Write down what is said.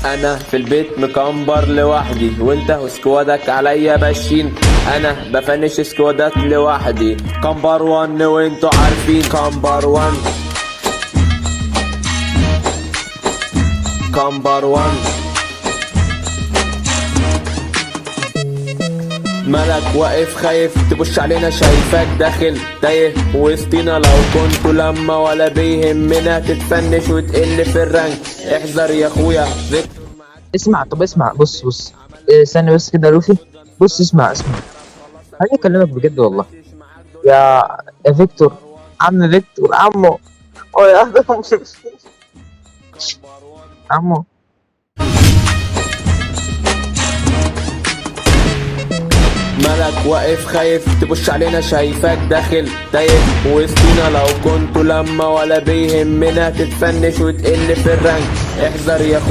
انا في البيت مكمبر لوحدي، وانت وسكوادك عليا باشين. انا بفنش سكوادات لوحدي، كمبر 1 وانتوا عارفين كمبر 1. كمبر 1. مالك واقف خايف تبص علينا، شايفاك داخل تايه وسطينا. لو كنتوا لما ولا بيهمنا تتفنش وتقل في الرانك، احذر يا اخويا فيكتور. اسمع، طب اسمع، بص إيه، ثانية بس كده يا لوفي. بص اسمع، عايز اكلمك بجد والله. يا يا فيكتور، عم فيكتور، عمو. او يا عمو. مالك واقف خايف تبص علينا، شايفاك داخل تايه وسطينا. لو كنتوا لما ولا بيهمنا تتفنش وتقل في الرانك، احذر يا اخويا.